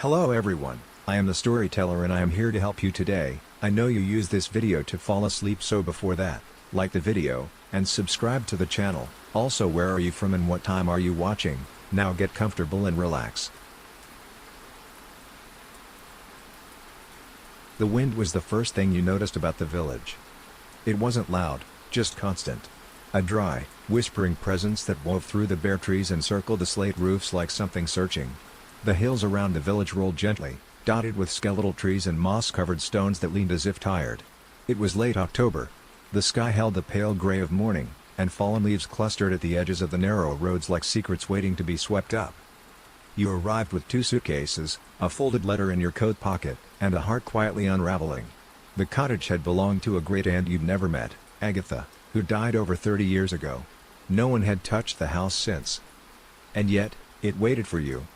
Hello everyone, I am the storyteller and I am here to help you today. I know you use this video to fall asleep, so before that, like the video, and subscribe to the channel. Also, where are you from and what time are you watching? Now get comfortable and relax. The wind was the first thing you noticed about the village. It wasn't loud, just constant. A dry, whispering presence that wove through the bare trees and circled the slate roofs like something searching. The hills around the village rolled gently, dotted with skeletal trees and moss-covered stones that leaned as if tired. It was late October. The sky held the pale gray of morning, and fallen leaves clustered at the edges of the narrow roads like secrets waiting to be swept up. You arrived with 2 suitcases, a folded letter in your coat pocket, and a heart quietly unraveling. The cottage had belonged to a great aunt you'd never met, Agatha, who died over 30 years ago. No one had touched the house since. And yet, it waited for you.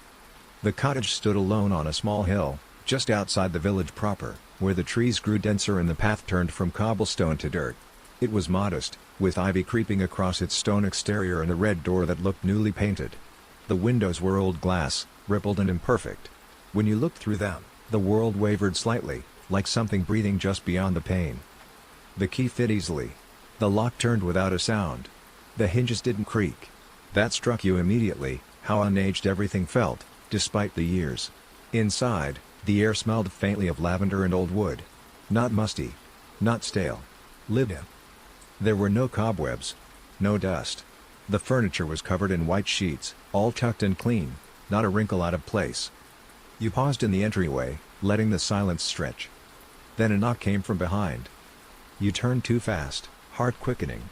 The cottage stood alone on a small hill, just outside the village proper, where the trees grew denser and the path turned from cobblestone to dirt. It was modest, with ivy creeping across its stone exterior and a red door that looked newly painted. The windows were old glass, rippled and imperfect. When you looked through them, the world wavered slightly, like something breathing just beyond the pane. The key fit easily. The lock turned without a sound. The hinges didn't creak. That struck you immediately, how unaged everything felt, despite the years. Inside, the air smelled faintly of lavender and old wood. Not musty. Not stale. Lived in. There were no cobwebs. No dust. The furniture was covered in white sheets, all tucked and clean, not a wrinkle out of place. You paused in the entryway, letting the silence stretch. Then a knock came from behind. You turned too fast, heart quickening.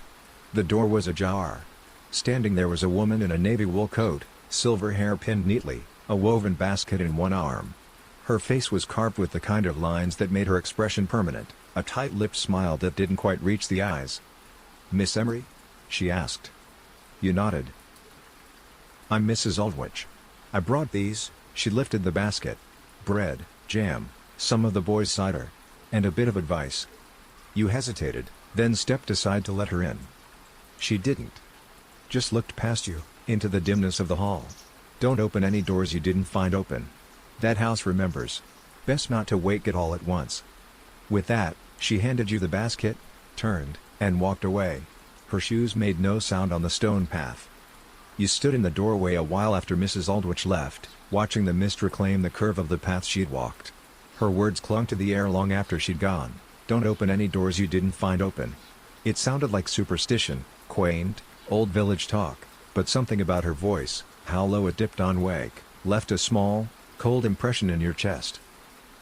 The door was ajar. Standing there was a woman in a navy wool coat, silver hair pinned neatly, a woven basket in one arm. Her face was carved with the kind of lines that made her expression permanent, a tight-lipped smile that didn't quite reach the eyes. "Miss Emery?" she asked. You nodded. "I'm Mrs. Aldwych. I brought these." She lifted the basket. "Bread, jam, some of the boys' cider, and a bit of advice." You hesitated, then stepped aside to let her in. She didn't. Just looked past you, into the dimness of the hall. Don't open any doors you didn't find open. That house remembers. Best not to wake it all at once. With that, she handed you the basket, turned, and walked away. Her shoes made no sound on the stone path. You stood in the doorway a while after Mrs. Aldwych left, watching the mist reclaim the curve of the path she'd walked. Her words clung to the air long after she'd gone. Don't open any doors you didn't find open. It sounded like superstition, quaint, old village talk, but something about her voice, how low it dipped on wake, left a small, cold impression in your chest.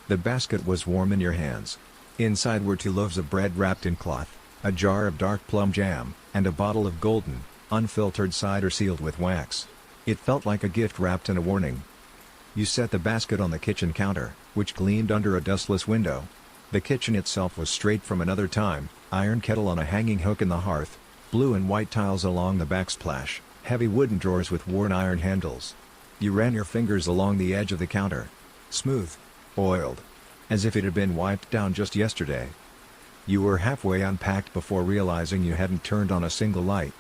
The basket was warm in your hands. Inside were 2 loaves of bread wrapped in cloth, a jar of dark plum jam, and a bottle of golden, unfiltered cider sealed with wax. It felt like a gift wrapped in a warning. You set the basket on the kitchen counter, which gleamed under a dustless window. The kitchen itself was straight from another time, iron kettle on a hanging hook in the hearth, blue and white tiles along the backsplash, heavy wooden drawers with worn iron handles. You ran your fingers along the edge of the counter. Smooth. Oiled. As if it had been wiped down just yesterday. You were halfway unpacked before realizing you hadn't turned on a single light.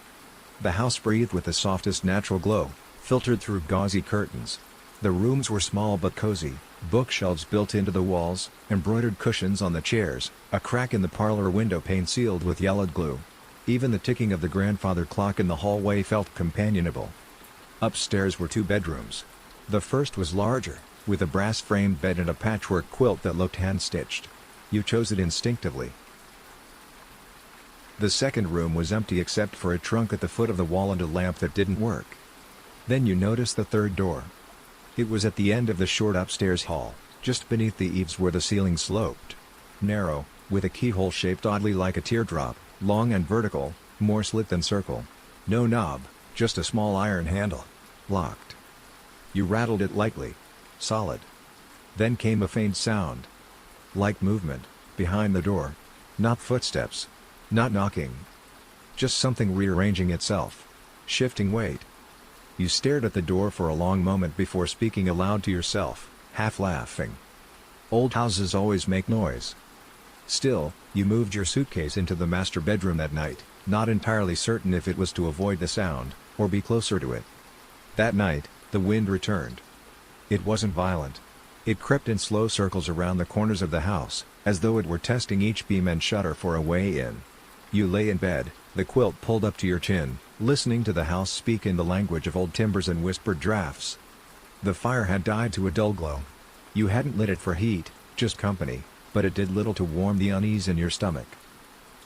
The house breathed with the softest natural glow, filtered through gauzy curtains. The rooms were small but cozy, bookshelves built into the walls, embroidered cushions on the chairs, a crack in the parlor window pane sealed with yellowed glue. Even the ticking of the grandfather clock in the hallway felt companionable. Upstairs were 2 bedrooms. The first was larger, with a brass-framed bed and a patchwork quilt that looked hand-stitched. You chose it instinctively. The second room was empty except for a trunk at the foot of the wall and a lamp that didn't work. Then you noticed the third door. It was at the end of the short upstairs hall, just beneath the eaves where the ceiling sloped. Narrow, with a keyhole shaped oddly like a teardrop, long and vertical, more slit than circle. No knob, just a small iron handle. Locked. You rattled it lightly. Solid. Then came a faint sound. Like movement, behind the door. Not footsteps. Not knocking. Just something rearranging itself. Shifting weight. You stared at the door for a long moment before speaking aloud to yourself, half laughing. Old houses always make noise. Still, you moved your suitcase into the master bedroom that night, not entirely certain if it was to avoid the sound, or be closer to it. That night, the wind returned. It wasn't violent. It crept in slow circles around the corners of the house, as though it were testing each beam and shutter for a way in. You lay in bed, the quilt pulled up to your chin, listening to the house speak in the language of old timbers and whispered drafts. The fire had died to a dull glow. You hadn't lit it for heat, just company, but it did little to warm the unease in your stomach.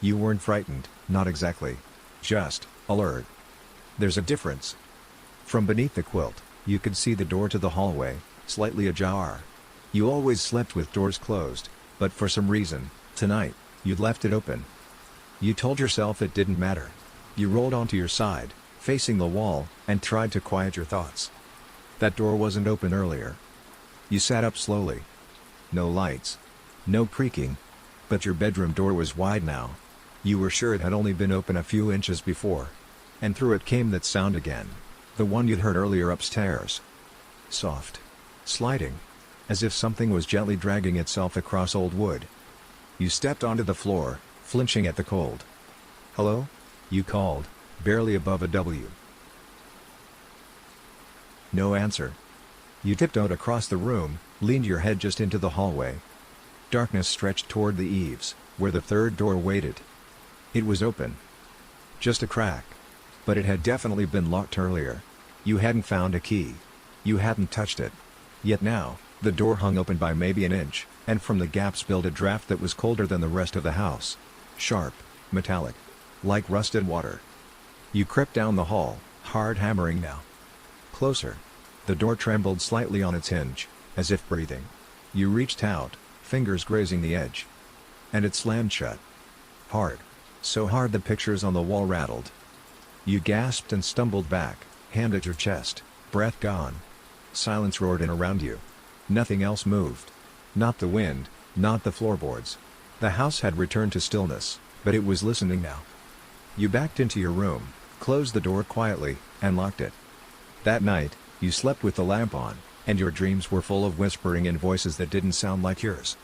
You weren't frightened, not exactly. Just alert. There's a difference. From beneath the quilt, you could see the door to the hallway, slightly ajar. You always slept with doors closed, but for some reason, tonight, you'd left it open. You told yourself it didn't matter. You rolled onto your side, facing the wall, and tried to quiet your thoughts. That door wasn't open earlier. You sat up slowly. No lights. No creaking. But your bedroom door was wide now. You were sure it had only been open a few inches before. And through it came that sound again. The one you'd heard earlier upstairs. Soft. Sliding. As if something was gently dragging itself across old wood. You stepped onto the floor, flinching at the cold. "Hello?" you called, barely above a W. No answer. You tiptoed across the room, leaned your head just into the hallway. Darkness stretched toward the eaves, where the third door waited. It was open. Just a crack. But it had definitely been locked earlier. You hadn't found a key. You hadn't touched it. Yet now, the door hung open by maybe an inch, and from the gap spilled a draft that was colder than the rest of the house. Sharp, metallic. Like rusted water. You crept down the hall, hard hammering now. Closer. The door trembled slightly on its hinge, as if breathing. You reached out, fingers grazing the edge. And it slammed shut. Hard. So hard the pictures on the wall rattled. You gasped and stumbled back, hand at your chest, breath gone. Silence roared in around you. Nothing else moved. Not the wind, not the floorboards. The house had returned to stillness, but it was listening now. You backed into your room, closed the door quietly, and locked it. That night, you slept with the lamp on, and your dreams were full of whispering in voices that didn't sound like yours.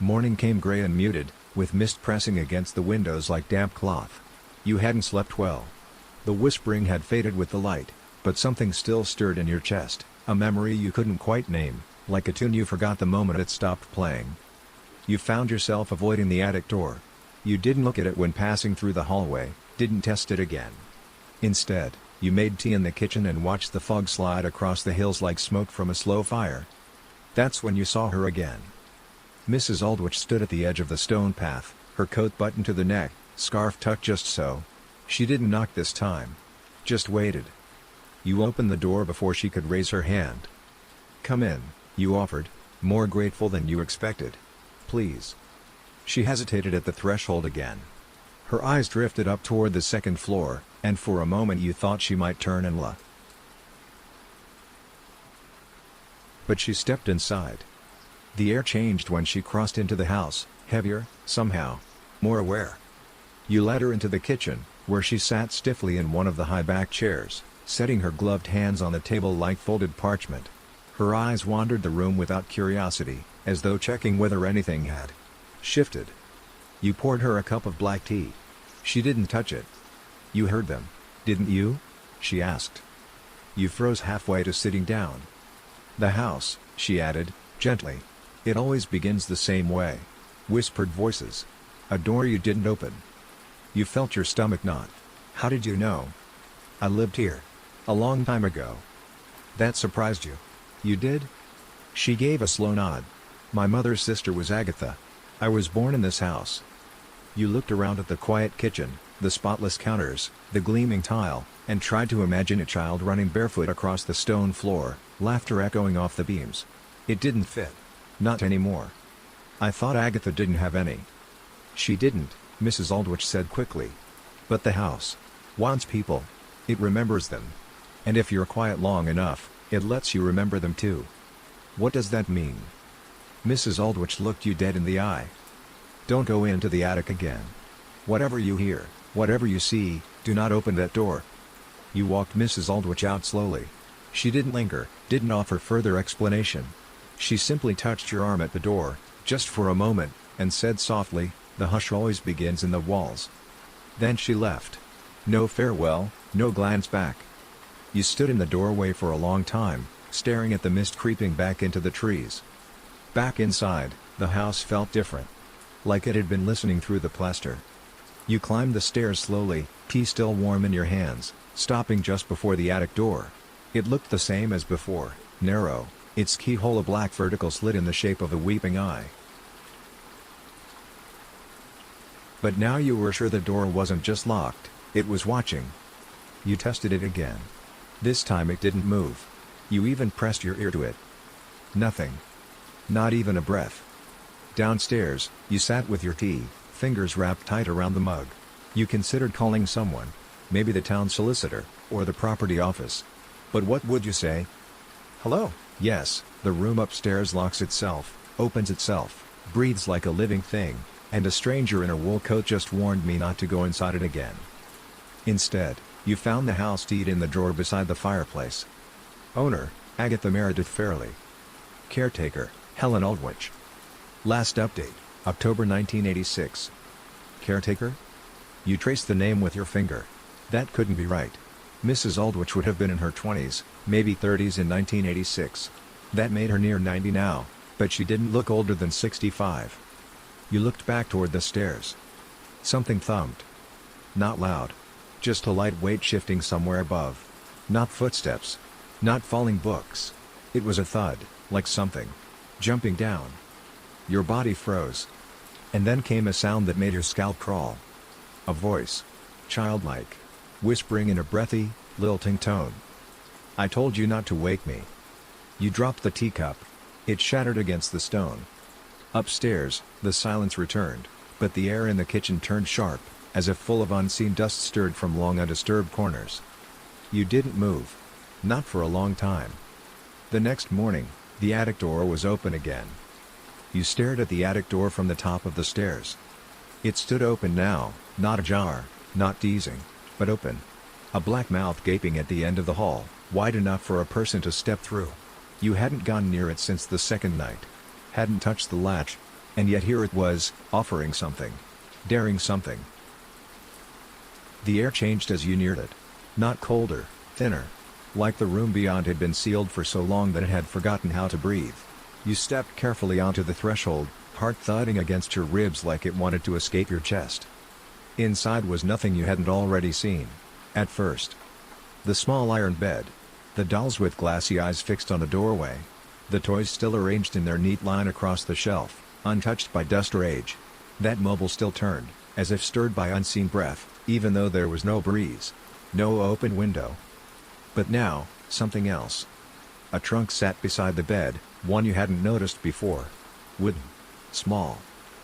Morning came gray and muted, with mist pressing against the windows like damp cloth. You hadn't slept well. The whispering had faded with the light, but something still stirred in your chest, a memory you couldn't quite name, like a tune you forgot the moment it stopped playing. You found yourself avoiding the attic door. You didn't look at it when passing through the hallway, didn't test it again. Instead, you made tea in the kitchen and watched the fog slide across the hills like smoke from a slow fire. That's when you saw her again. Mrs. Aldrich stood at the edge of the stone path, her coat buttoned to the neck, scarf tucked just so. She didn't knock this time. Just waited. You opened the door before she could raise her hand. "Come in," you offered, more grateful than you expected. "Please." She hesitated at the threshold again. Her eyes drifted up toward the second floor, and for a moment you thought she might turn and look. But she stepped inside. The air changed when she crossed into the house, heavier, somehow. More aware. You led her into the kitchen, where she sat stiffly in one of the high-back chairs, setting her gloved hands on the table like folded parchment. Her eyes wandered the room without curiosity, as though checking whether anything had shifted. You poured her a cup of black tea. She didn't touch it. "You heard them, didn't you?" she asked. You froze halfway to sitting down. "The house," she added, gently. "It always begins the same way." Whispered voices. "A door you didn't open." You felt your stomach knot. "How did you know?" "I lived here. A long time ago." "That surprised you?" "You did?" She gave a slow nod. "My mother's sister was Agatha. I was born in this house." You looked around at the quiet kitchen, the spotless counters, the gleaming tile, and tried to imagine a child running barefoot across the stone floor, laughter echoing off the beams. It didn't fit. Not anymore. "I thought Agatha didn't have any." "She didn't," Mrs. Aldrich said quickly. "But the house wants people. It remembers them. And if you're quiet long enough, it lets you remember them too." "What does that mean?" Mrs. Aldrich looked you dead in the eye. "Don't go into the attic again. Whatever you hear, whatever you see, do not open that door." You walked Mrs. Aldrich out slowly. She didn't linger, didn't offer further explanation. She simply touched your arm at the door, just for a moment, and said softly, "The hush always begins in the walls." Then she left. No farewell, no glance back. You stood in the doorway for a long time, staring at the mist creeping back into the trees. Back inside, the house felt different. Like it had been listening through the plaster. You climbed the stairs slowly, key still warm in your hands, stopping just before the attic door. It looked the same as before, narrow, its keyhole a black vertical slit in the shape of a weeping eye. But now you were sure the door wasn't just locked, it was watching. You tested it again. This time it didn't move. You even pressed your ear to it. Nothing. Not even a breath. Downstairs, you sat with your tea, fingers wrapped tight around the mug. You considered calling someone. Maybe the town solicitor, or the property office. But what would you say? Hello? Yes, the room upstairs locks itself, opens itself, breathes like a living thing, and a stranger in a wool coat just warned me not to go inside it again. Instead, you found the house deed in the drawer beside the fireplace. Owner, Agatha Meredith Fairley. Caretaker, Helen Aldrich. Last update, October 1986. Caretaker? You traced the name with your finger. That couldn't be right. Mrs. Aldrich would have been in her 20s, maybe 30s in 1986. That made her near 90 now, but she didn't look older than 65. You looked back toward the stairs. Something thumped. Not loud. Just a light weight shifting somewhere above. Not footsteps. Not falling books. It was a thud, like something jumping down. Your body froze. And then came a sound that made your scalp crawl. A voice. Childlike. Whispering in a breathy, lilting tone. I told you not to wake me. You dropped the teacup. It shattered against the stone. Upstairs, the silence returned, but the air in the kitchen turned sharp, as if full of unseen dust stirred from long undisturbed corners. You didn't move. Not for a long time. The next morning, the attic door was open again. You stared at the attic door from the top of the stairs. It stood open now, not ajar, not teasing, but open. A black mouth gaping at the end of the hall, wide enough for a person to step through. You hadn't gone near it since the second night. Hadn't touched the latch, and yet here it was, offering something. Daring something. The air changed as you neared it. Not colder, thinner. Like the room beyond had been sealed for so long that it had forgotten how to breathe. You stepped carefully onto the threshold, heart thudding against your ribs like it wanted to escape your chest. Inside was nothing you hadn't already seen. At first. The small iron bed. The dolls with glassy eyes fixed on the doorway. The toys still arranged in their neat line across the shelf, untouched by dust or age. That mobile still turned, as if stirred by unseen breath, even though there was no breeze. No open window. But now, something else. A trunk sat beside the bed, one you hadn't noticed before. Wooden. Small.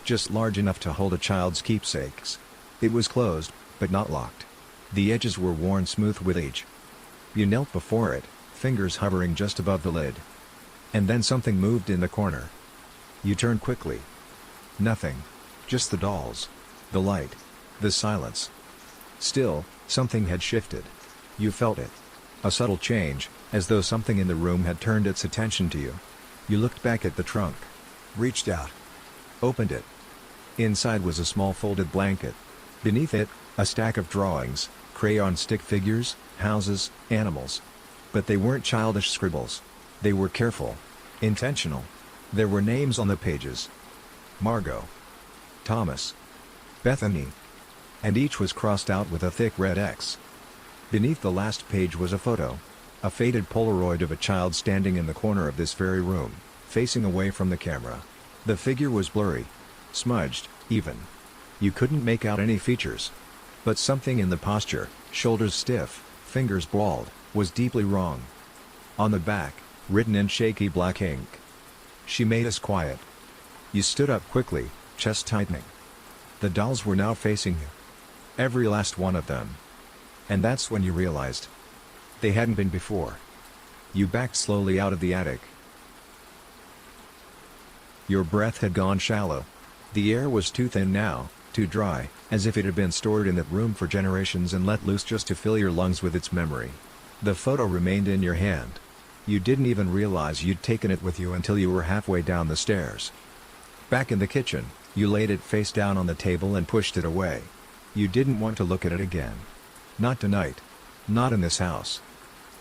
Just large enough to hold a child's keepsakes. It was closed, but not locked. The edges were worn smooth with age. You knelt before it, fingers hovering just above the lid. And then something moved in the corner. You turned quickly. Nothing. Just the dolls. The light. The silence. Still, something had shifted. You felt it. A subtle change, as though something in the room had turned its attention to you. You looked back at the trunk. Reached out. Opened it. Inside was a small folded blanket. Beneath it, a stack of drawings, crayon stick figures, houses, animals. But they weren't childish scribbles. They were careful. Intentional. There were names on the pages. Margot. Thomas. Bethany. And each was crossed out with a thick red X. Beneath the last page was a photo. A faded Polaroid of a child standing in the corner of this very room, facing away from the camera. The figure was blurry. Smudged, even. You couldn't make out any features. But something in the posture, shoulders stiff, fingers balled, was deeply wrong. On the back, written in shaky black ink. She made us quiet. You stood up quickly, chest tightening. The dolls were now facing you. Every last one of them. And that's when you realized. They hadn't been before. You backed slowly out of the attic. Your breath had gone shallow. The air was too thin now, too dry, as if it had been stored in that room for generations and let loose just to fill your lungs with its memory. The photo remained in your hand. You didn't even realize you'd taken it with you until you were halfway down the stairs. Back in the kitchen, you laid it face down on the table and pushed it away. You didn't want to look at it again. Not tonight. Not in this house.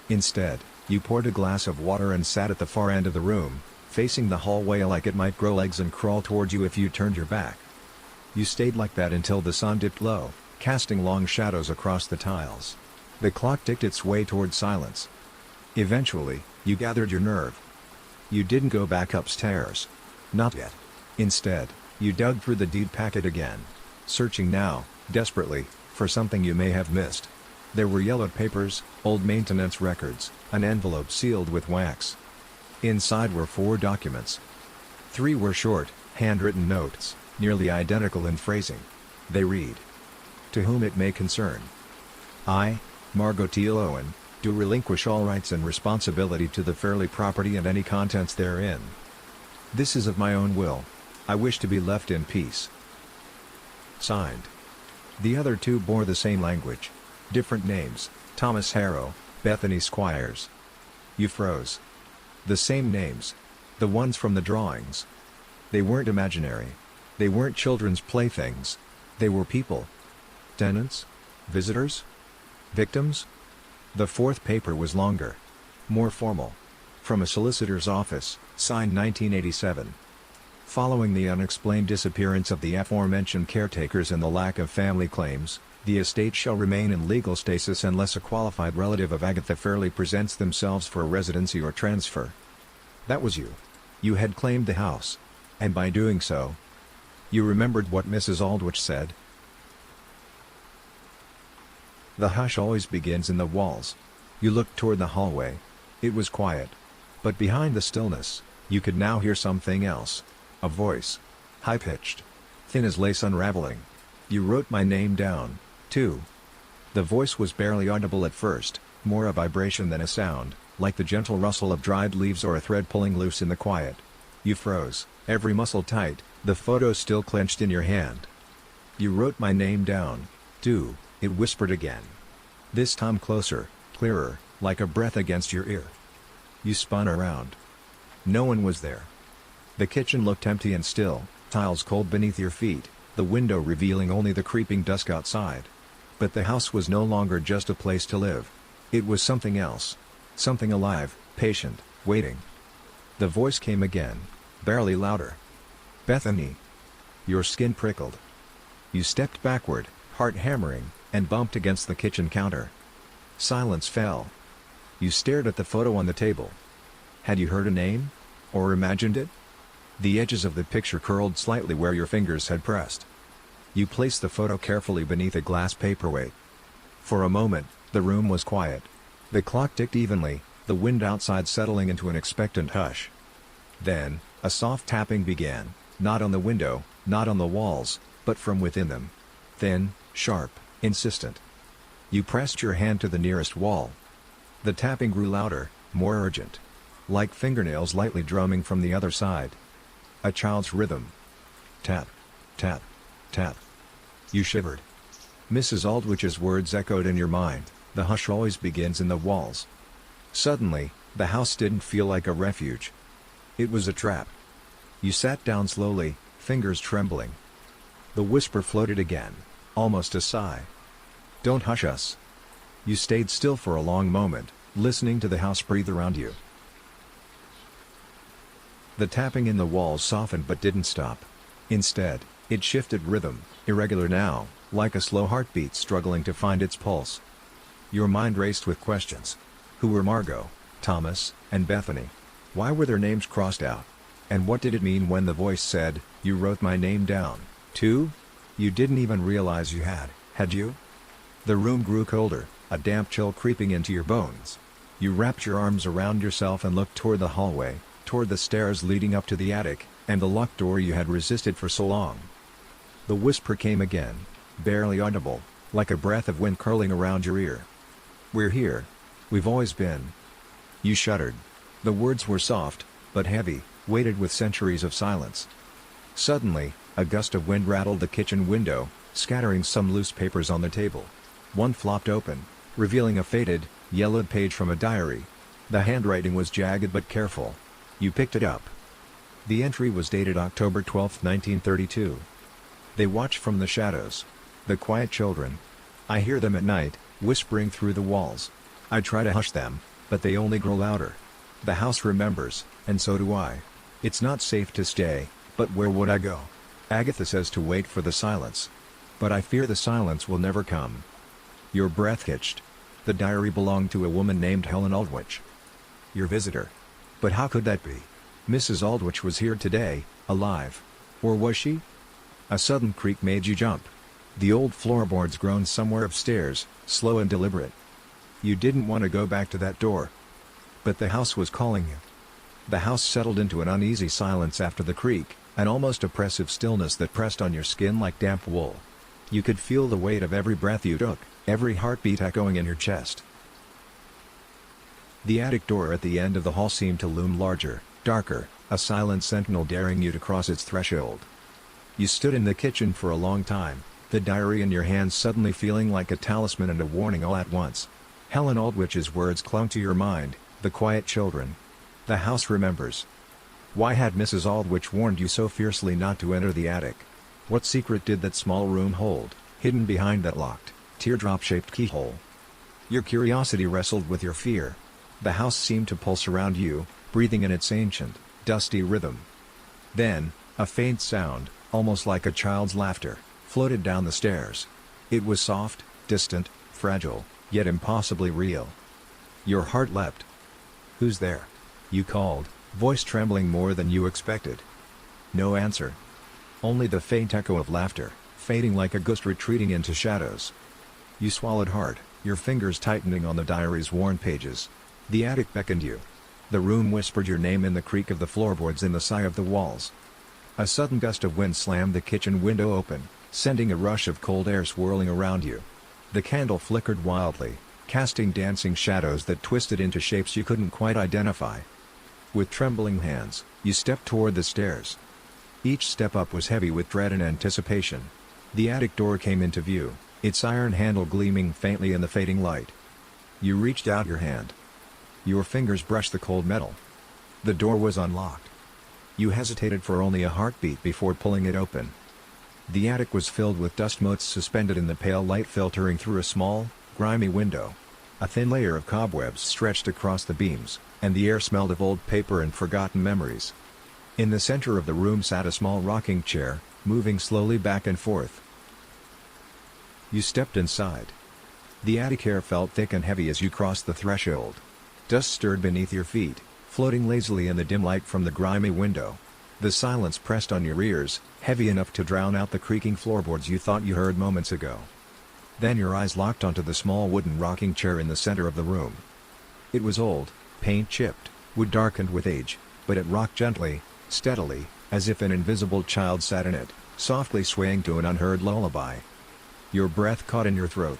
Instead, you poured a glass of water and sat at the far end of the room, facing the hallway like it might grow legs and crawl towards you if you turned your back. You stayed like that until the sun dipped low, casting long shadows across the tiles. The clock ticked its way towards silence. Eventually, you gathered your nerve. You didn't go back upstairs. Not yet. Instead, you dug through the deed packet again, searching now, desperately, for something you may have missed. There were yellowed papers, old maintenance records, an envelope sealed with wax. Inside were 4 documents. 3 were short, handwritten notes, nearly identical in phrasing. They read: "To whom it may concern. I, Margot Teal Owen, do relinquish all rights and responsibility to the Fairley property and any contents therein. This is of my own will. I wish to be left in peace." Signed. The other 2 bore the same language. Different names: Thomas Harrow, Bethany Squires. You froze. The same names. The ones from the drawings. They weren't imaginary. They weren't children's playthings. They were people. Tenants? Visitors? Victims? The 4th paper was longer. More formal. From a solicitor's office, signed 1987. Following the unexplained disappearance of the aforementioned caretakers and the lack of family claims, the estate shall remain in legal stasis unless a qualified relative of Agatha Fairley presents themselves for a residency or transfer. That was you. You had claimed the house. And by doing so, you remembered what Mrs. Aldrich said. The hush always begins in the walls. You looked toward the hallway. It was quiet. But behind the stillness, you could now hear something else. A voice. High-pitched. Thin as lace unraveling. You wrote my name down, too. The voice was barely audible at first, more a vibration than a sound, like the gentle rustle of dried leaves or a thread pulling loose in the quiet. You froze, every muscle tight, the photo still clenched in your hand. You wrote my name down, too, it whispered again. This time closer, clearer, like a breath against your ear. You spun around. No one was there. The kitchen looked empty and still, tiles cold beneath your feet, the window revealing only the creeping dusk outside. But the house was no longer just a place to live. It was something else. Something alive, patient, waiting. The voice came again, barely louder. "Bethany." Your skin prickled. You stepped backward, heart hammering, and bumped against the kitchen counter. Silence fell. You stared at the photo on the table. Had you heard a name? Or imagined it? The edges of the picture curled slightly where your fingers had pressed. You placed the photo carefully beneath a glass paperweight. For a moment, the room was quiet. The clock ticked evenly, the wind outside settling into an expectant hush. Then, a soft tapping began, not on the window, not on the walls, but from within them. Thin, sharp, insistent. You pressed your hand to the nearest wall. The tapping grew louder, more urgent. Like fingernails lightly drumming from the other side. A child's rhythm. Tap, tap, tap. You shivered. Mrs. Aldrich's words echoed in your mind, "The hush always begins in the walls." Suddenly, the house didn't feel like a refuge. It was a trap. You sat down slowly, fingers trembling. The whisper floated again, almost a sigh. "Don't hush us." You stayed still for a long moment, listening to the house breathe around you. The tapping in the walls softened but didn't stop. Instead, it shifted rhythm, irregular now, like a slow heartbeat struggling to find its pulse. Your mind raced with questions. Who were Margot, Thomas, and Bethany? Why were their names crossed out? And what did it mean when the voice said, "You wrote my name down, too"? You didn't even realize you had you? The room grew colder, a damp chill creeping into your bones. You wrapped your arms around yourself and looked toward the hallway, toward the stairs leading up to the attic, and the locked door you had resisted for so long. The whisper came again, barely audible, like a breath of wind curling around your ear. "We're here. We've always been." You shuddered. The words were soft, but heavy, weighted with centuries of silence. Suddenly, a gust of wind rattled the kitchen window, scattering some loose papers on the table. One flopped open, revealing a faded, yellowed page from a diary. The handwriting was jagged but careful. You picked it up. The entry was dated October 12, 1932. They watch from the shadows. The quiet children. I hear them at night, whispering through the walls. I try to hush them, but they only grow louder. The house remembers, and so do I. It's not safe to stay, but where would I go? Agatha says to wait for the silence. But I fear the silence will never come. Your breath hitched. The diary belonged to a woman named Helen Aldwych. Your visitor. But how could that be? Mrs. Aldwych was here today, alive. Or was she? A sudden creak made you jump. The old floorboards groaned somewhere upstairs, slow and deliberate. You didn't want to go back to that door. But the house was calling you. The house settled into an uneasy silence after the creak, an almost oppressive stillness that pressed on your skin like damp wool. You could feel the weight of every breath you took, every heartbeat echoing in your chest. The attic door at the end of the hall seemed to loom larger, darker, a silent sentinel daring you to cross its threshold. You stood in the kitchen for a long time, the diary in your hands suddenly feeling like a talisman and a warning all at once. Helen Aldwich's words clung to your mind, the quiet children. The house remembers. Why had Mrs. Aldwych warned you so fiercely not to enter the attic? What secret did that small room hold, hidden behind that locked, teardrop-shaped keyhole? Your curiosity wrestled with your fear. The house seemed to pulse around you, breathing in its ancient, dusty rhythm. Then, a faint sound, almost like a child's laughter, floated down the stairs. It was soft, distant, fragile, yet impossibly real. Your heart leapt. "Who's there?" you called, voice trembling more than you expected. No answer. Only the faint echo of laughter, fading like a ghost retreating into shadows. You swallowed hard, your fingers tightening on the diary's worn pages. The attic beckoned you. The room whispered your name in the creak of the floorboards and the sigh of the walls. A sudden gust of wind slammed the kitchen window open, sending a rush of cold air swirling around you. The candle flickered wildly, casting dancing shadows that twisted into shapes you couldn't quite identify. With trembling hands, you stepped toward the stairs. Each step up was heavy with dread and anticipation. The attic door came into view, its iron handle gleaming faintly in the fading light. You reached out your hand. Your fingers brushed the cold metal. The door was unlocked. You hesitated for only a heartbeat before pulling it open. The attic was filled with dust motes suspended in the pale light filtering through a small, grimy window. A thin layer of cobwebs stretched across the beams, and the air smelled of old paper and forgotten memories. In the center of the room sat a small rocking chair, moving slowly back and forth. You stepped inside. The attic air felt thick and heavy as you crossed the threshold. Dust stirred beneath your feet, floating lazily in the dim light from the grimy window. The silence pressed on your ears, heavy enough to drown out the creaking floorboards you thought you heard moments ago. Then your eyes locked onto the small wooden rocking chair in the center of the room. It was old, paint-chipped, wood-darkened with age, but it rocked gently, steadily, as if an invisible child sat in it, softly swaying to an unheard lullaby. Your breath caught in your throat.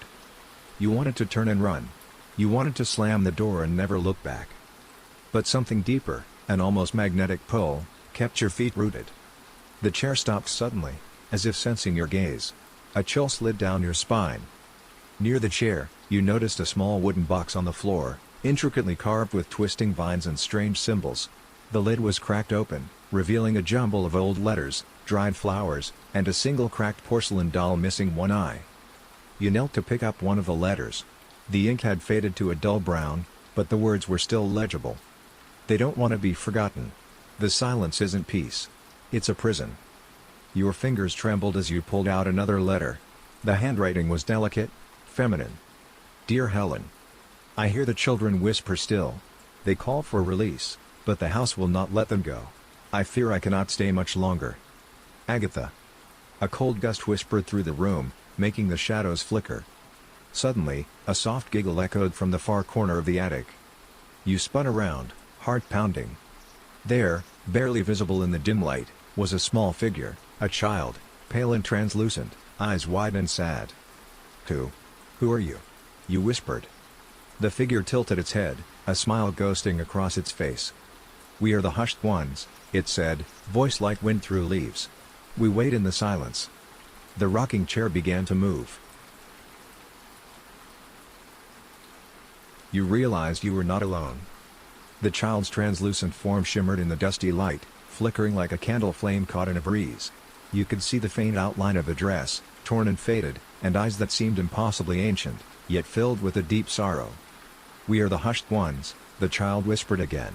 You wanted to turn and run. You wanted to slam the door and never look back. But something deeper, an almost magnetic pull, kept your feet rooted. The chair stopped suddenly, as if sensing your gaze. A chill slid down your spine. Near the chair, you noticed a small wooden box on the floor, intricately carved with twisting vines and strange symbols. The lid was cracked open, revealing a jumble of old letters, dried flowers, and a single cracked porcelain doll missing one eye. You knelt to pick up one of the letters. The ink had faded to a dull brown, but the words were still legible. They don't want to be forgotten. The silence isn't peace. It's a prison. Your fingers trembled as you pulled out another letter. The handwriting was delicate, feminine. Dear Helen. I hear the children whisper still. They call for release, but the house will not let them go. I fear I cannot stay much longer. Agatha. A cold gust whispered through the room, making the shadows flicker. Suddenly, a soft giggle echoed from the far corner of the attic. You spun around, heart pounding. There, barely visible in the dim light, was a small figure, a child, pale and translucent, eyes wide and sad. Who are you? You whispered. The figure tilted its head, a smile ghosting across its face. We are the hushed ones, it said, voice like wind through leaves. We wait in the silence. The rocking chair began to move. You realized you were not alone. The child's translucent form shimmered in the dusty light, flickering like a candle flame caught in a breeze. You could see the faint outline of a dress, torn and faded, and eyes that seemed impossibly ancient, yet filled with a deep sorrow. We are the hushed ones, the child whispered again,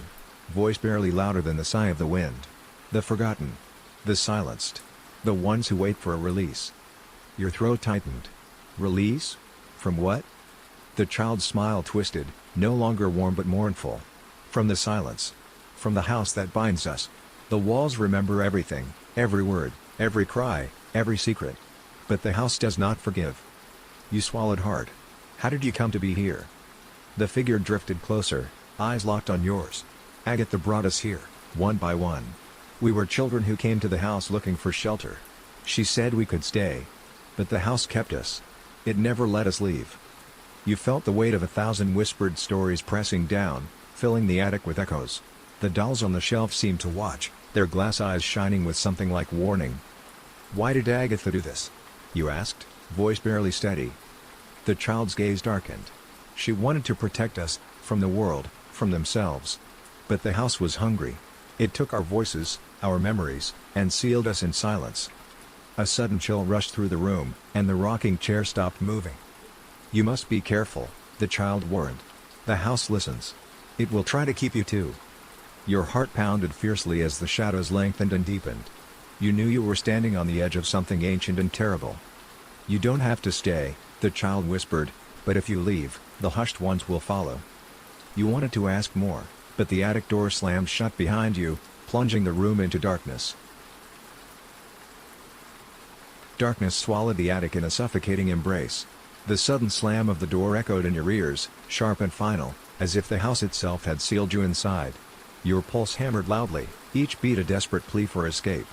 voice barely louder than the sigh of the wind. The forgotten. The silenced. The ones who wait for a release. Your throat tightened. Release? From what? The child's smile twisted, no longer warm but mournful. From the silence. From the house that binds us. The walls remember everything, every word, every cry, every secret. But the house does not forgive. You swallowed hard. How did you come to be here? The figure drifted closer, eyes locked on yours. Agatha brought us here, one by one. We were children who came to the house looking for shelter. She said we could stay. But the house kept us. It never let us leave. You felt the weight of 1,000 whispered stories pressing down, filling the attic with echoes. The dolls on the shelf seemed to watch, their glass eyes shining with something like warning. Why did Agatha do this? You asked, voice barely steady. The child's gaze darkened. She wanted to protect us, from the world, from themselves. But the house was hungry. It took our voices, our memories, and sealed us in silence. A sudden chill rushed through the room, and the rocking chair stopped moving. You must be careful, the child warned. The house listens. It will try to keep you too. Your heart pounded fiercely as the shadows lengthened and deepened. You knew you were standing on the edge of something ancient and terrible. You don't have to stay, the child whispered, but if you leave, the hushed ones will follow. You wanted to ask more, but the attic door slammed shut behind you, plunging the room into darkness. Darkness swallowed the attic in a suffocating embrace. The sudden slam of the door echoed in your ears, sharp and final, as if the house itself had sealed you inside. Your pulse hammered loudly, each beat a desperate plea for escape.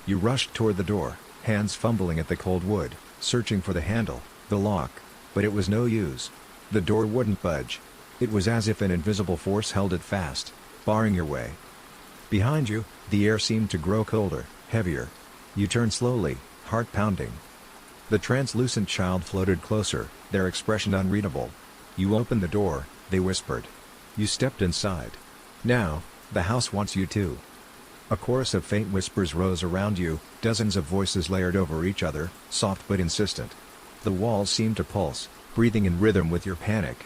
You rushed toward the door, hands fumbling at the cold wood, searching for the handle, the lock, but it was no use. The door wouldn't budge. It was as if an invisible force held it fast, barring your way. Behind you, the air seemed to grow colder, heavier. You turned slowly, heart pounding. The translucent child floated closer, their expression unreadable. You opened the door, they whispered. You stepped inside. Now, the house wants you too. A chorus of faint whispers rose around you, dozens of voices layered over each other, soft but insistent. The walls seemed to pulse, breathing in rhythm with your panic.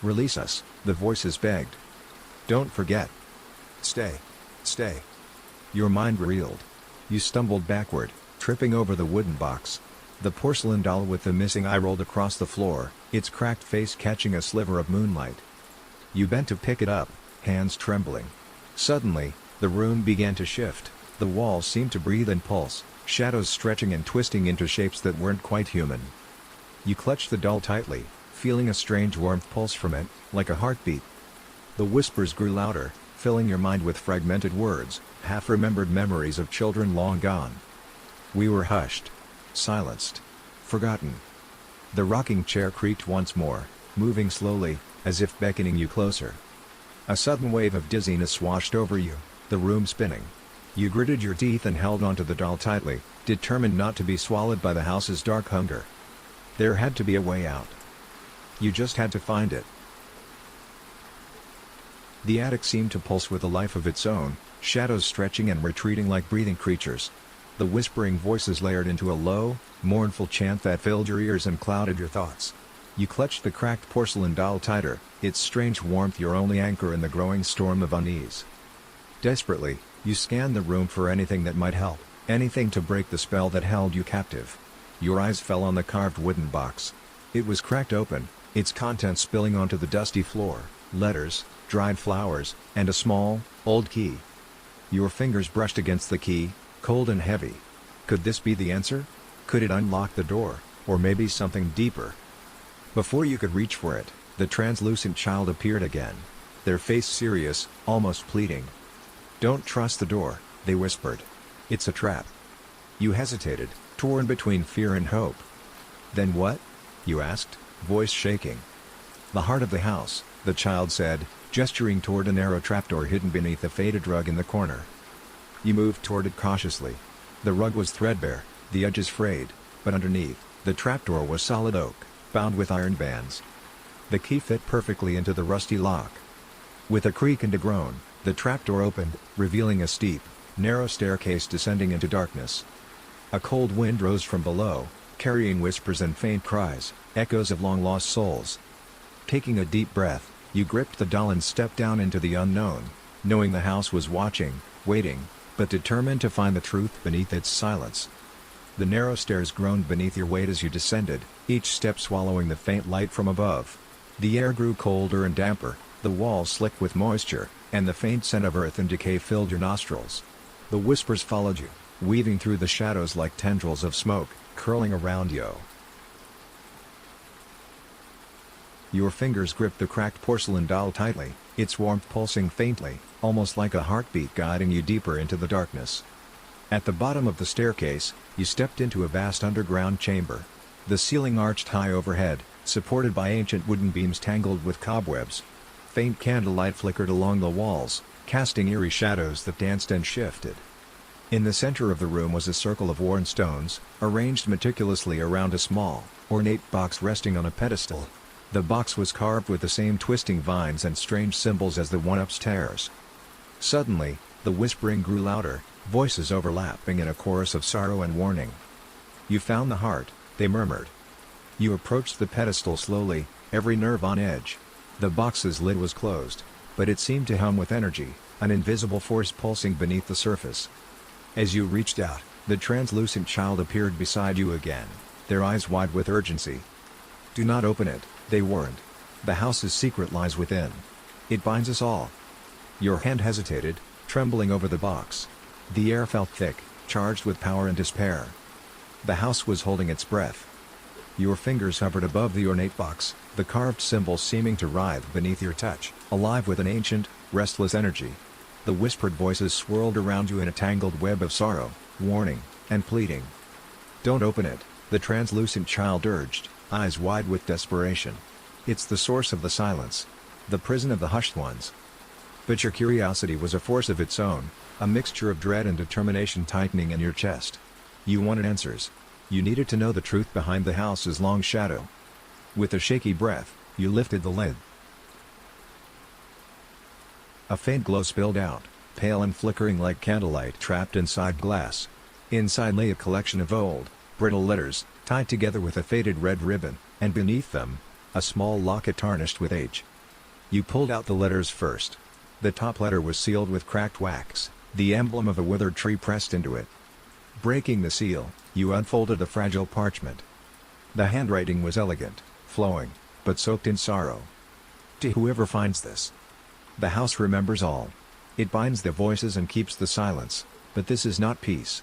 Release us, the voices begged. Don't forget. Stay. Stay. Your mind reeled. You stumbled backward, tripping over the wooden box. The porcelain doll with the missing eye rolled across the floor, its cracked face catching a sliver of moonlight. You bent to pick it up, hands trembling. Suddenly, the room began to shift. The walls seemed to breathe and pulse, shadows stretching and twisting into shapes that weren't quite human. You clutched the doll tightly, feeling a strange warmth pulse from it, like a heartbeat. The whispers grew louder, filling your mind with fragmented words, half-remembered memories of children long gone. We were hushed. Silenced. Forgotten. The rocking chair creaked once more, moving slowly, as if beckoning you closer. A sudden wave of dizziness washed over you, the room spinning. You gritted your teeth and held onto the doll tightly, determined not to be swallowed by the house's dark hunger. There had to be a way out. You just had to find it. The attic seemed to pulse with a life of its own, shadows stretching and retreating like breathing creatures. The whispering voices layered into a low, mournful chant that filled your ears and clouded your thoughts. You clutched the cracked porcelain doll tighter, its strange warmth your only anchor in the growing storm of unease. Desperately, you scanned the room for anything that might help, anything to break the spell that held you captive. Your eyes fell on the carved wooden box. It was cracked open, its contents spilling onto the dusty floor, letters, dried flowers, and a small, old key. Your fingers brushed against the key, cold and heavy. Could this be the answer? Could it unlock the door, or maybe something deeper? Before you could reach for it, the translucent child appeared again, their face serious, almost pleading. Don't trust the door, they whispered. It's a trap. You hesitated, torn between fear and hope. Then what? You asked, voice shaking. The heart of the house, the child said, gesturing toward a narrow trapdoor hidden beneath a faded rug in the corner. You moved toward it cautiously. The rug was threadbare, the edges frayed, but underneath, the trapdoor was solid oak, bound with iron bands. The key fit perfectly into the rusty lock. With a creak and a groan, the trapdoor opened, revealing a steep, narrow staircase descending into darkness. A cold wind rose from below, carrying whispers and faint cries, echoes of long-lost souls. Taking a deep breath, you gripped the doll and stepped down into the unknown, knowing the house was watching, waiting. but determined to find the truth beneath its silence. The narrow stairs groaned beneath your weight as you descended, each step swallowing the faint light from above. The air grew colder and damper, the walls slick with moisture, and the faint scent of earth and decay filled your nostrils. The whispers followed you, weaving through the shadows like tendrils of smoke, curling around you. Your fingers gripped the cracked porcelain doll tightly, its warmth pulsing faintly, almost like a heartbeat guiding you deeper into the darkness. At the bottom of the staircase, you stepped into a vast underground chamber. The ceiling arched high overhead, supported by ancient wooden beams tangled with cobwebs. Faint candlelight flickered along the walls, casting eerie shadows that danced and shifted. In the center of the room was a circle of worn stones, arranged meticulously around a small, ornate box resting on a pedestal. The box was carved with the same twisting vines and strange symbols as the one upstairs. Suddenly, the whispering grew louder, voices overlapping in a chorus of sorrow and warning. "You found the heart," they murmured. You approached the pedestal slowly, every nerve on edge. The box's lid was closed, but it seemed to hum with energy, an invisible force pulsing beneath the surface. As you reached out, the translucent child appeared beside you again, their eyes wide with urgency. "Do not open it," they warned. "The house's secret lies within. It binds us all." Your hand hesitated, trembling over the box. The air felt thick, charged with power and despair. The house was holding its breath. Your fingers hovered above the ornate box, the carved symbols seeming to writhe beneath your touch, alive with an ancient, restless energy. The whispered voices swirled around you in a tangled web of sorrow, warning, and pleading. "Don't open it," the translucent child urged, eyes wide with desperation. "It's the source of the silence. The prison of the hushed ones." But your curiosity was a force of its own, a mixture of dread and determination tightening in your chest. You wanted answers. You needed to know the truth behind the house's long shadow. With a shaky breath, you lifted the lid. A faint glow spilled out, pale and flickering like candlelight trapped inside glass. Inside lay a collection of old, brittle letters, tied together with a faded red ribbon, and beneath them, a small locket tarnished with age. You pulled out the letters first. The top letter was sealed with cracked wax, the emblem of a withered tree pressed into it. Breaking the seal, you unfolded the fragile parchment. The handwriting was elegant, flowing, but soaked in sorrow. "To whoever finds this. The house remembers all. It binds the voices and keeps the silence, but this is not peace.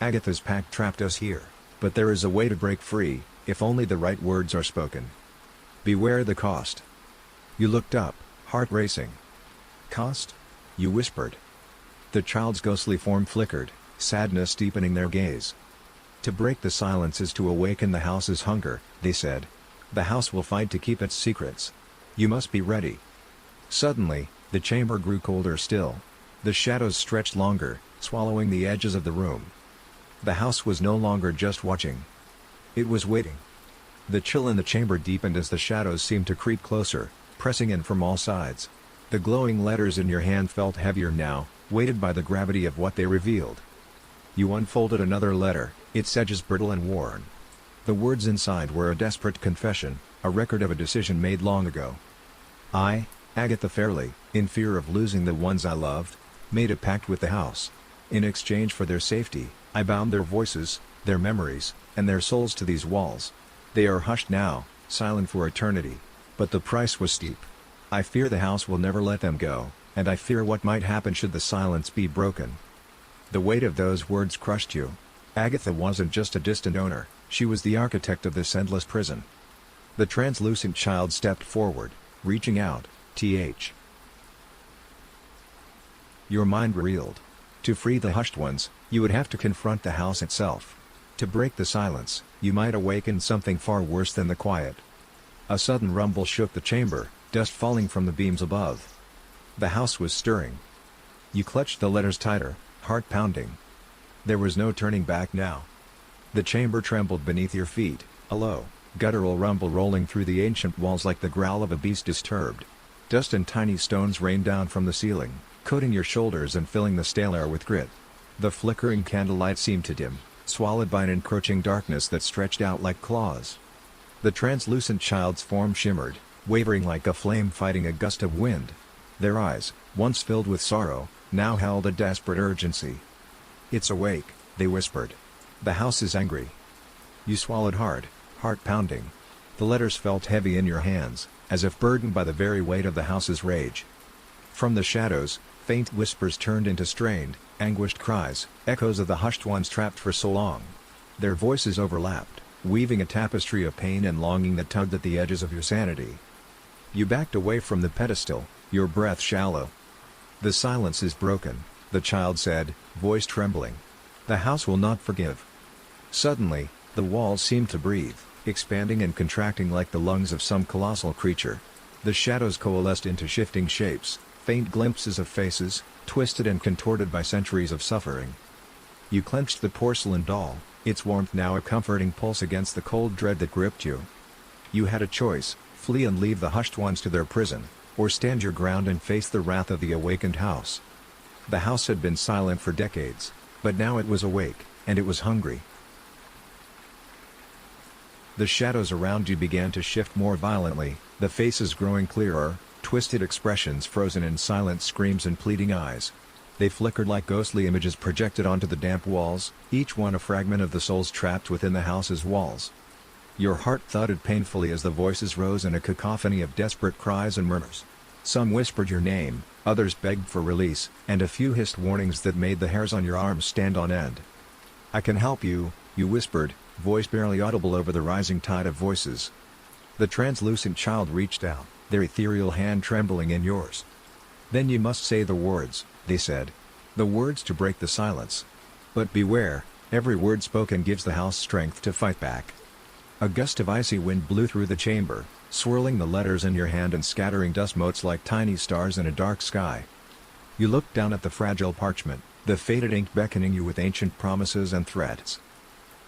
Agatha's pact trapped us here, but there is a way to break free, if only the right words are spoken. Beware the cost." You looked up, heart racing. "Cost?" you whispered. The child's ghostly form flickered, sadness deepening their gaze. "To break the silence is to awaken the house's hunger," they said. "The house will fight to keep its secrets. You must be ready." Suddenly, the chamber grew colder still. The shadows stretched longer, swallowing the edges of the room. The house was no longer just watching. It was waiting. The chill in the chamber deepened as the shadows seemed to creep closer, pressing in from all sides. The glowing letters in your hand felt heavier now, weighted by the gravity of what they revealed. You unfolded another letter, its edges brittle and worn. The words inside were a desperate confession, a record of a decision made long ago. "I, Agatha Fairley, in fear of losing the ones I loved, made a pact with the house. In exchange for their safety, I bound their voices, their memories, and their souls to these walls. They are hushed now, silent for eternity. But the price was steep. I fear the house will never let them go, and I fear what might happen should the silence be broken." The weight of those words crushed you. Agatha wasn't just a distant owner, she was the architect of this endless prison. The translucent child stepped forward, reaching out, th. Your mind reeled. To free the hushed ones, you would have to confront the house itself. To break the silence, you might awaken something far worse than the quiet. A sudden rumble shook the chamber, dust falling from the beams above. The house was stirring. You clutched the letters tighter, heart pounding. There was no turning back now. The chamber trembled beneath your feet, a low, guttural rumble rolling through the ancient walls like the growl of a beast disturbed. Dust and tiny stones rained down from the ceiling, coating your shoulders and filling the stale air with grit. The flickering candlelight seemed to dim, swallowed by an encroaching darkness that stretched out like claws. The translucent child's form shimmered, wavering like a flame fighting a gust of wind. Their eyes, once filled with sorrow, now held a desperate urgency. "It's awake," they whispered. "The house is angry." You swallowed hard, heart pounding. The letters felt heavy in your hands, as if burdened by the very weight of the house's rage. From the shadows, faint whispers turned into strained, anguished cries, echoes of the hushed ones trapped for so long. Their voices overlapped, weaving a tapestry of pain and longing that tugged at the edges of your sanity. You backed away from the pedestal, your breath shallow. "The silence is broken," the child said, voice trembling. "The house will not forgive." Suddenly, the walls seemed to breathe, expanding and contracting like the lungs of some colossal creature. The shadows coalesced into shifting shapes, faint glimpses of faces, twisted and contorted by centuries of suffering. You clenched the porcelain doll, its warmth now a comforting pulse against the cold dread that gripped you. You had a choice: flee and leave the hushed ones to their prison, or stand your ground and face the wrath of the awakened house. The house had been silent for decades, but now it was awake, and it was hungry. The shadows around you began to shift more violently, the faces growing clearer, twisted expressions frozen in silent screams and pleading eyes. They flickered like ghostly images projected onto the damp walls, each one a fragment of the souls trapped within the house's walls. Your heart thudded painfully as the voices rose in a cacophony of desperate cries and murmurs. Some whispered your name, others begged for release, and a few hissed warnings that made the hairs on your arms stand on end. "I can help you," you whispered, voice barely audible over the rising tide of voices. The translucent child reached out, their ethereal hand trembling in yours. "Then you must say the words," they said. "The words to break the silence. But beware, every word spoken gives the house strength to fight back." A gust of icy wind blew through the chamber, swirling the letters in your hand and scattering dust motes like tiny stars in a dark sky. You looked down at the fragile parchment, the faded ink beckoning you with ancient promises and threats.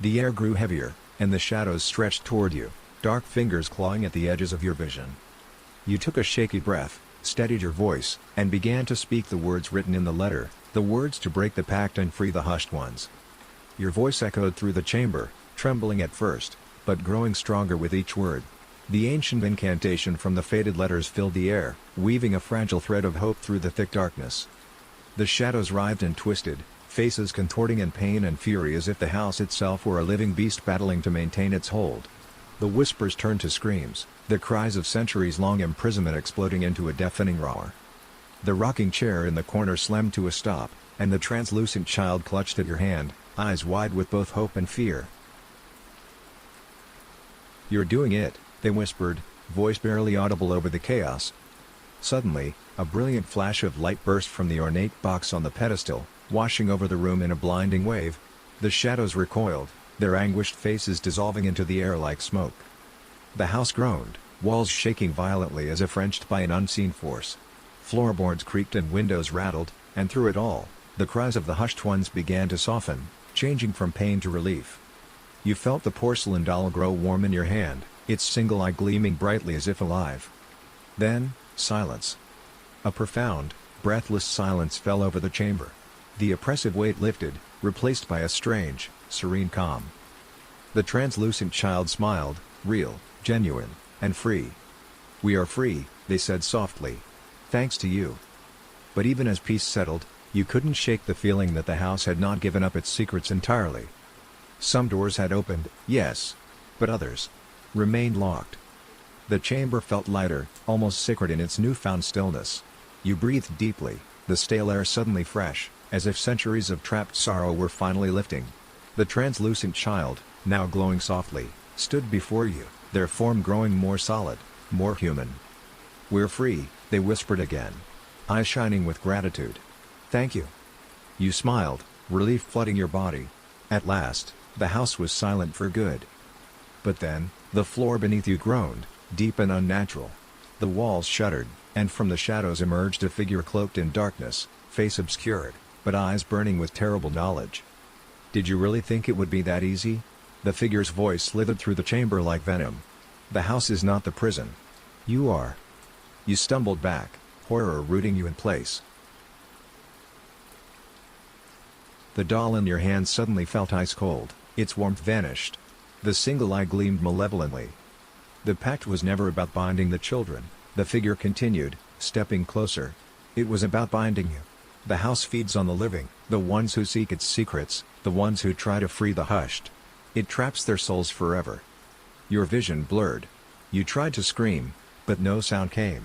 The air grew heavier, and the shadows stretched toward you, dark fingers clawing at the edges of your vision. You took a shaky breath, steadied your voice, and began to speak the words written in the letter, the words to break the pact and free the hushed ones. Your voice echoed through the chamber, trembling at first, but growing stronger with each word. The ancient incantation from the faded letters filled the air, weaving a fragile thread of hope through the thick darkness. The shadows writhed and twisted, faces contorting in pain and fury as if the house itself were a living beast battling to maintain its hold. The whispers turned to screams, the cries of centuries-long imprisonment exploding into a deafening roar. The rocking chair in the corner slammed to a stop, and the translucent child clutched at your hand, eyes wide with both hope and fear. "You're doing it," they whispered, voice barely audible over the chaos. Suddenly, a brilliant flash of light burst from the ornate box on the pedestal, washing over the room in a blinding wave. The shadows recoiled, their anguished faces dissolving into the air like smoke. The house groaned, walls shaking violently as if wrenched by an unseen force. Floorboards creaked and windows rattled, and through it all, the cries of the hushed ones began to soften, changing from pain to relief. You felt the porcelain doll grow warm in your hand, its single eye gleaming brightly as if alive. Then, silence. A profound, breathless silence fell over the chamber. The oppressive weight lifted, replaced by a strange, serene calm. The translucent child smiled, real, genuine, and free. "We are free," they said softly. "Thanks to you." But even as peace settled, you couldn't shake the feeling that the house had not given up its secrets entirely. Some doors had opened, yes, but others remained locked. The chamber felt lighter, almost sacred in its newfound stillness. You breathed deeply, the stale air suddenly fresh, as if centuries of trapped sorrow were finally lifting. The translucent child, now glowing softly, stood before you, their form growing more solid, more human. "We're free," they whispered again, eyes shining with gratitude. "Thank you." You smiled, relief flooding your body. At last, the house was silent for good. But then, the floor beneath you groaned, deep and unnatural. The walls shuddered, and from the shadows emerged a figure cloaked in darkness, face obscured, but eyes burning with terrible knowledge. "Did you really think it would be that easy?" The figure's voice slithered through the chamber like venom. "The house is not the prison. You are." You stumbled back, horror rooting you in place. The doll in your hand suddenly felt ice cold, its warmth vanished. The single eye gleamed malevolently. "The pact was never about binding the children," the figure continued, stepping closer. "It was about binding you. The house feeds on the living, the ones who seek its secrets, the ones who try to free the hushed. It traps their souls forever. Your vision blurred. You tried to scream, but no sound came.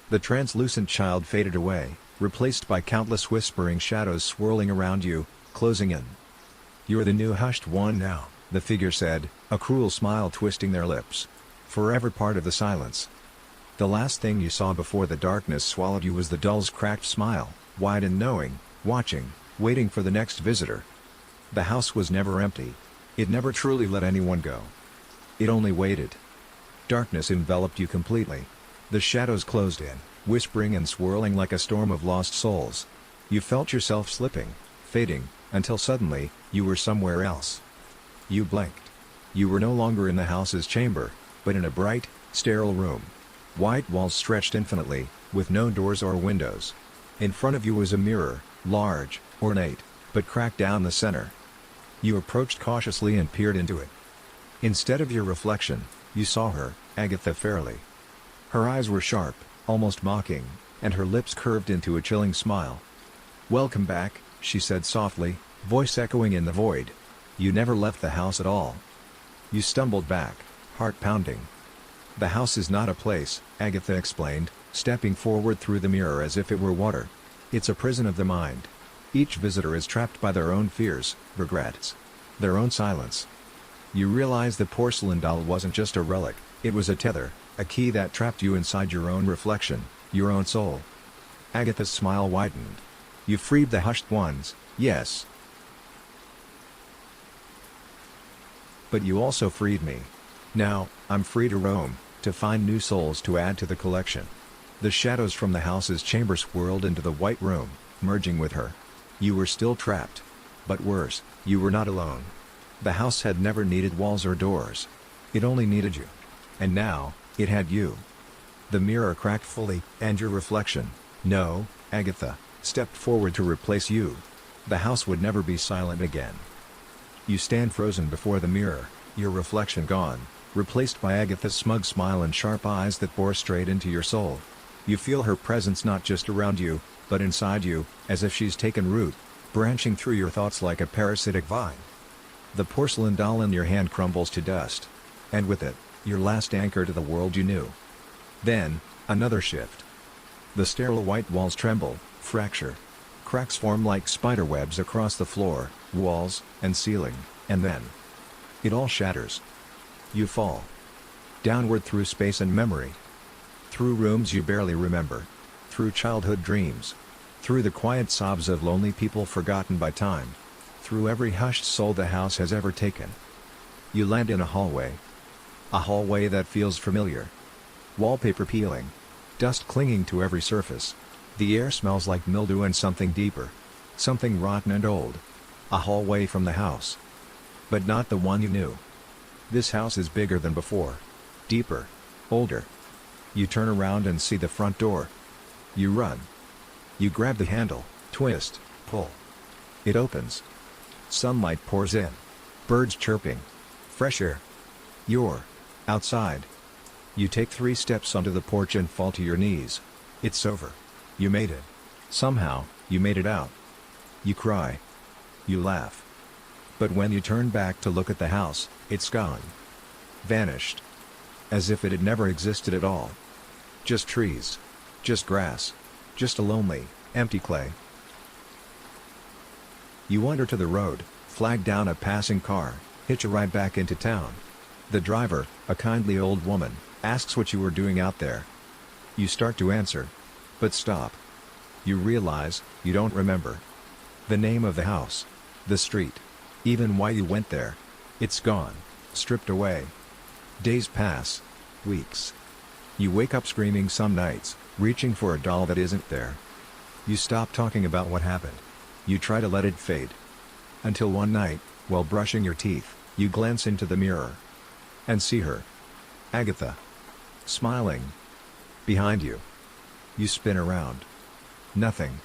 The translucent child faded away, replaced by countless whispering shadows swirling around you, closing in. "You're the new hushed one now," the figure said, a cruel smile twisting their lips. Forever part of the silence. The last thing you saw before the darkness swallowed you was the doll's cracked smile, wide and knowing, watching, waiting for the next visitor. The house was never empty. It never truly let anyone go. It only waited. Darkness enveloped you completely. The shadows closed in, whispering and swirling like a storm of lost souls. You felt yourself slipping, fading, until suddenly, you were somewhere else. You blinked. You were no longer in the house's chamber, but in a bright, sterile room. White walls stretched infinitely, with no doors or windows. In front of you was a mirror, large, ornate, but cracked down the center. You approached cautiously and peered into it. Instead of your reflection, you saw her, Agatha Fairley. Her eyes were sharp, almost mocking, and her lips curved into a chilling smile. "Welcome back," she said softly, voice echoing in the void. "You never left the house at all." You stumbled back, heart pounding. "The house is not a place," Agatha explained, stepping forward through the mirror as if it were water. "It's a prison of the mind. Each visitor is trapped by their own fears, regrets, their own silence." You realized the porcelain doll wasn't just a relic, it was a tether, a key that trapped you inside your own reflection, your own soul. Agatha's smile widened. "You freed the hushed ones, yes. But you also freed me. Now, I'm free to roam, to find new souls to add to the collection." The shadows from the house's chamber swirled into the white room, merging with her. You were still trapped. But worse, you were not alone. The house had never needed walls or doors. It only needed you. And now, it had you. The mirror cracked fully, and your reflection, no, Agatha, stepped forward to replace you. The house would never be silent again. You stand frozen before the mirror, your reflection gone, replaced by Agatha's smug smile and sharp eyes that bore straight into your soul. You feel her presence not just around you, but inside you, as if she's taken root, branching through your thoughts like a parasitic vine. The porcelain doll in your hand crumbles to dust. And with it, your last anchor to the world you knew. Then, another shift. The sterile white walls tremble, fracture. Cracks form like spiderwebs across the floor, walls, and ceiling, and then it all shatters. You fall. Downward through space and memory. Through rooms you barely remember. Through childhood dreams. Through the quiet sobs of lonely people forgotten by time. Through every hushed soul the house has ever taken. You land in a hallway. A hallway that feels familiar. Wallpaper peeling. Dust clinging to every surface. The air smells like mildew and something deeper. Something rotten and old. A hallway from the house. But not the one you knew. This house is bigger than before. Deeper. Older. You turn around and see the front door. You run. You grab the handle, twist, pull. It opens. Sunlight pours in. Birds chirping. Fresh air. You're outside. You take 3 steps onto the porch and fall to your knees. It's over. You made it. Somehow, you made it out. You cry. You laugh. But when you turn back to look at the house, it's gone. Vanished. As if it had never existed at all. Just trees. Just grass. Just a lonely, empty clay. You wander to the road, flag down a passing car, hitch a ride back into town. The driver, a kindly old woman, asks what you were doing out there. You start to answer. But stop. You realize, you don't remember. The name of the house. The street. Even why you went there. It's gone. Stripped away. Days pass. Weeks. You wake up screaming some nights, reaching for a doll that isn't there. You stop talking about what happened. You try to let it fade. Until one night, while brushing your teeth, you glance into the mirror. And see her. Agatha. Smiling. Behind you. You spin around. Nothing.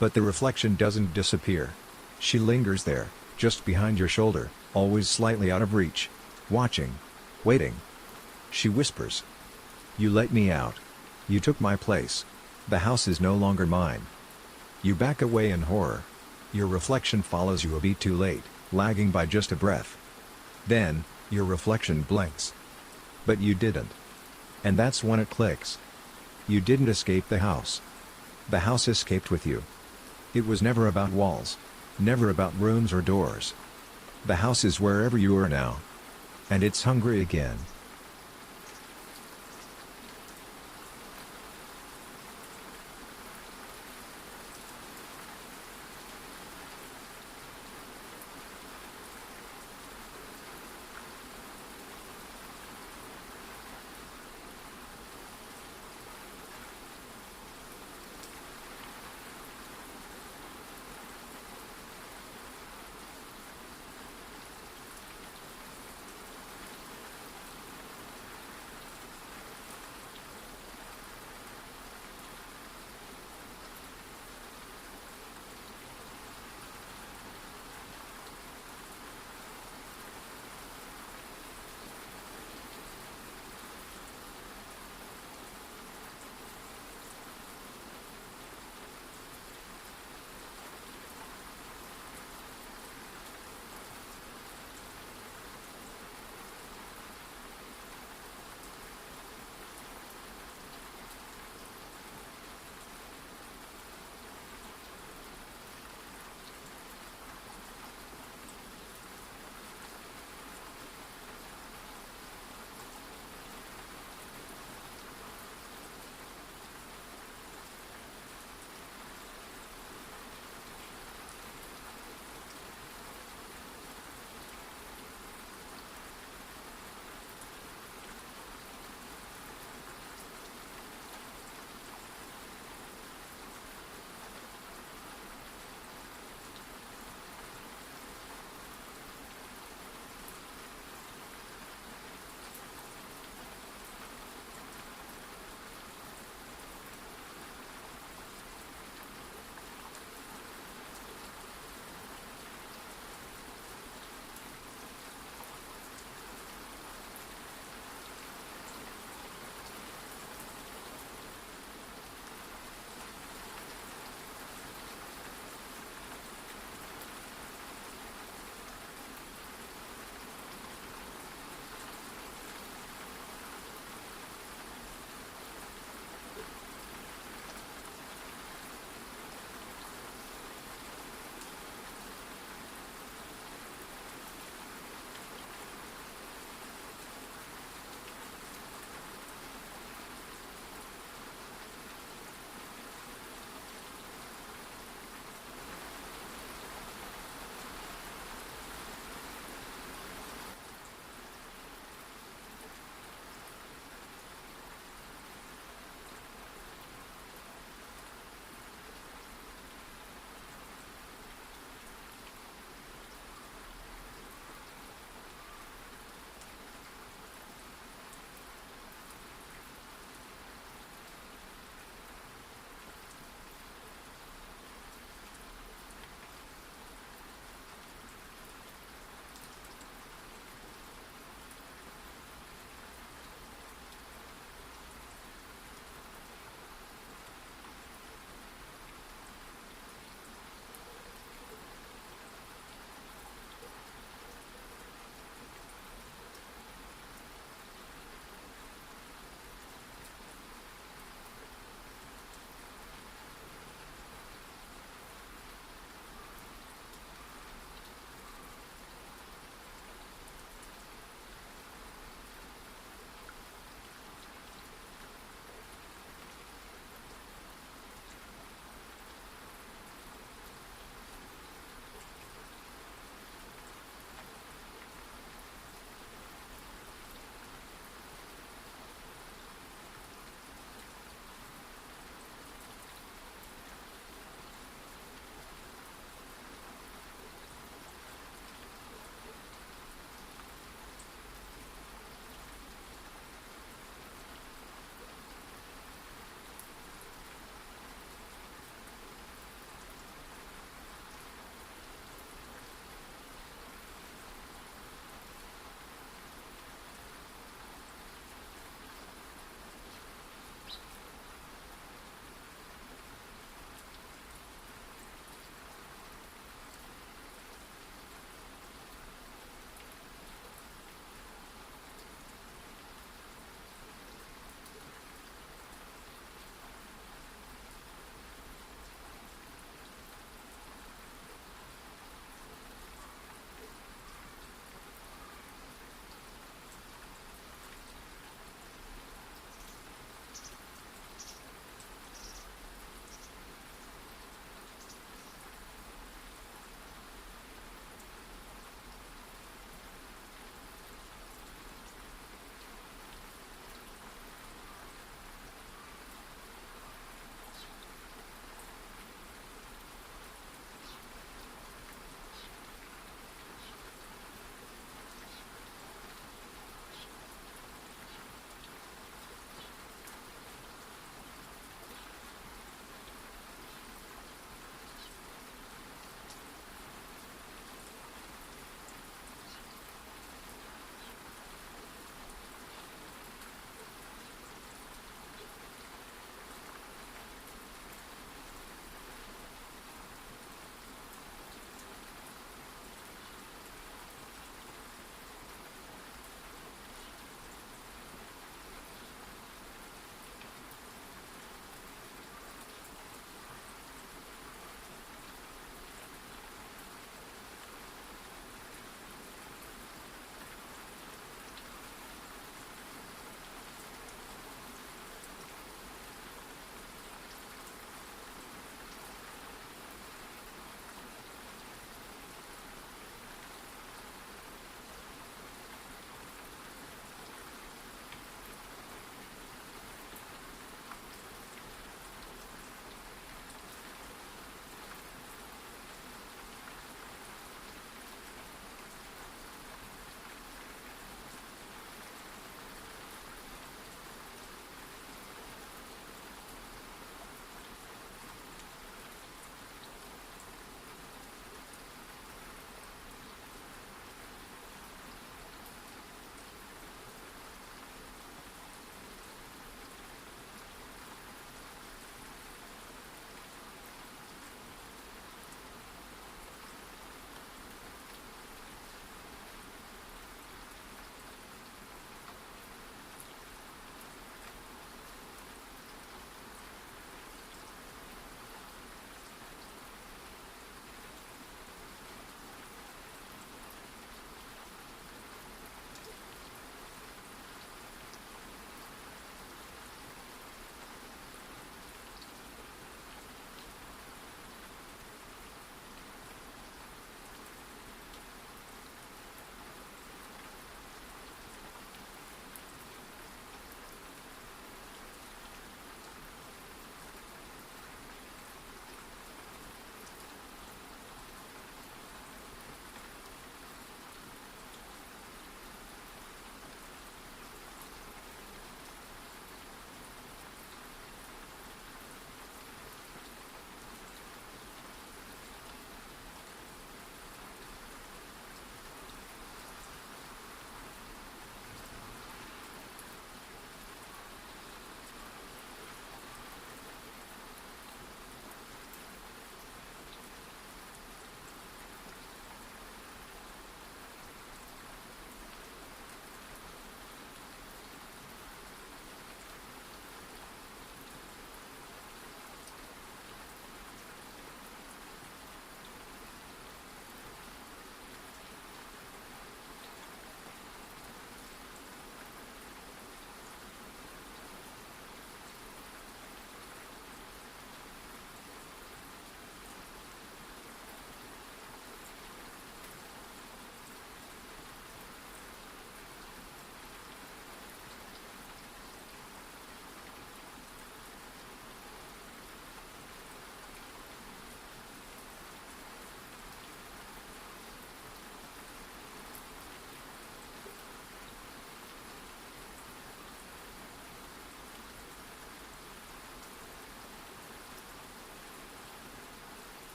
But the reflection doesn't disappear. She lingers there, just behind your shoulder, always slightly out of reach. Watching. Waiting. She whispers. "You let me out. You took my place. The house is no longer mine." You back away in horror. Your reflection follows you a beat too late, lagging by just a breath. Then, your reflection blinks. But you didn't. And that's when it clicks. You didn't escape the house. The house escaped with you. It was never about walls. Never about rooms or doors. The house is wherever you are now. And it's hungry again.